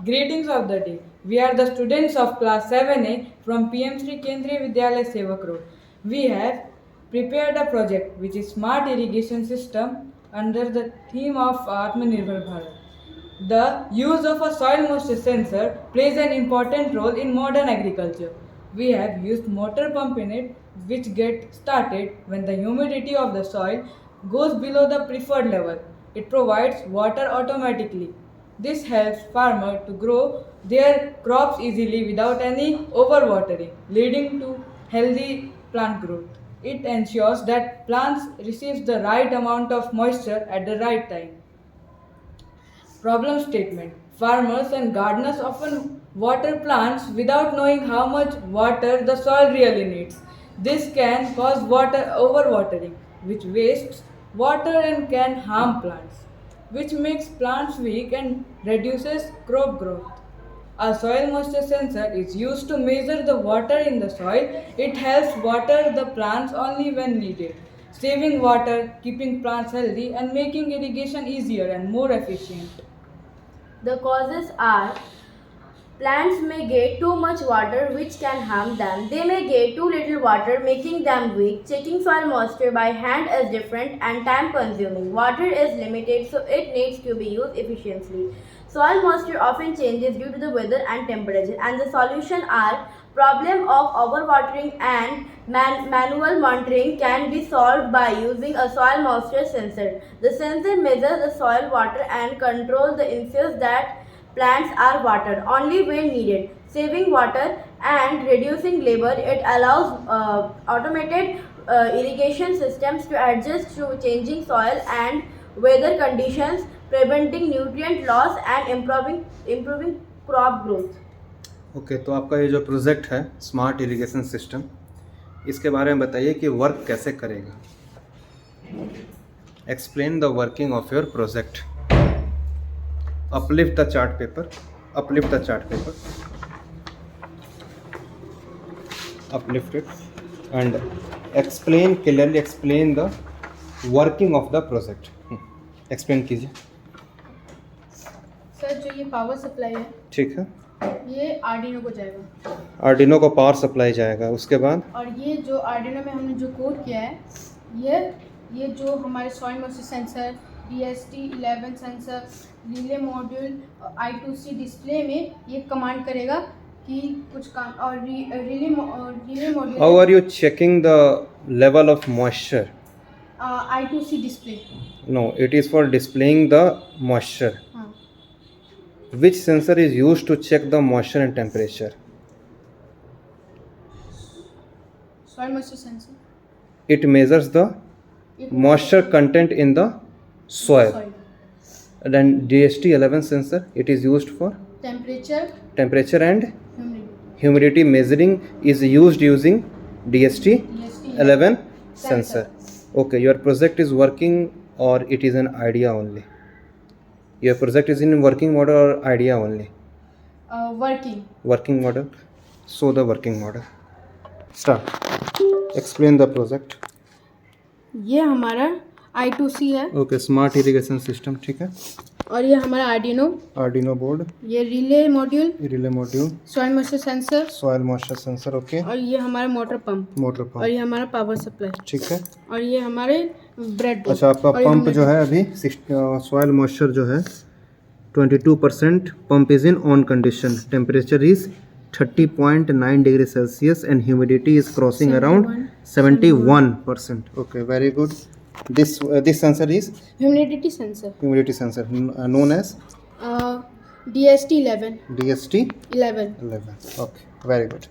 Greetings of the day. We are the students of class 7A from PM Sri Kendriya Vidyalaya Sevak Road. We have prepared a project which is Smart Irrigation System under the theme of Atmanirbhar Bharat. The use of a soil moisture sensor plays an important role in modern agriculture. We have used motor pump in it which get started when the humidity of the soil goes below the preferred level. It provides water automatically. This helps farmers to grow their crops easily without any overwatering, leading to healthy plant growth. It ensures that plants receive the right amount of moisture at the right time. Problem statement. Farmers and gardeners often water plants without knowing how much water the soil really needs. This can cause water overwatering, which wastes water and can harm plants, which makes plants weak and reduces crop growth. A soil moisture sensor is used to measure the water in the soil. It helps water the plants only when needed, saving water, keeping plants healthy, and making irrigation easier and more efficient. The causes are plants may get too much water which can harm them. They may get too little water making them weak. Checking soil moisture by hand is different and time consuming. Water is limited so it needs to be used efficiently. Soil moisture often changes due to the weather and temperature, and the solution are problem of overwatering and manual monitoring can be solved by using a soil moisture sensor. The sensor measures the soil water and controls the ensures that plants are watered only when needed, saving water and reducing labor. It allows automated irrigation systems to adjust to changing soil and weather conditions, preventing nutrient loss and improving crop growth. Okay तो आपका ये जो project है smart irrigation system, इसके बारे में बताइए कि वर्क कैसे करेगा. Explain the working of your project. uplift the chart paper, uplift the chart paper, uplift it and clearly explain the working of the project. Explain कीजिए. सर जो ये पावर सप्लाई है, ठीक है, ये आर्डिनो को जाएगा. आर्डिनो को पावर सप्लाई जाएगा. उसके बाद और ये जो आर्डिनो में हमने जो कोड किया है, ये जो हमारे soil moisture sensor, DST11 sensor, relay module, I2C display में ये कमांड करेगा कि कुछ काम. और relay module. How are you checking the level of moisture? I2C display. No, it is for displaying the moisture. हाँ. Which sensor is used to check the moisture and temperature? Soil moisture sensor. It measures the moisture content in the soil. Then DST11 sensor, it is used for temperature and humidity. humidity measuring is used using DST11 sensor. Okay, your project is working or it is an idea only? Your project is in working model or idea only? Working model. So the working model. Start. Explain the project. ये हमारा I2C है. Okay, smart irrigation system, ठीक है. और ये हमारा Arduino board. ये relay module, soil moisture sensor, okay. और ये हमारा मोटर पंप. और ये हमारा पावर सप्लाई. ठीक है. और ये हमारे ब्रेड. अच्छा, आपका पंप जो है अभी सॉइल मॉइस्चर जो है 22%. Pump is in on condition. Temperature is 30.9 degree Celsius and humidity is crossing around 71%. Okay, very good. This sensor is humidity sensor known as DST11. DST11. Okay, very good.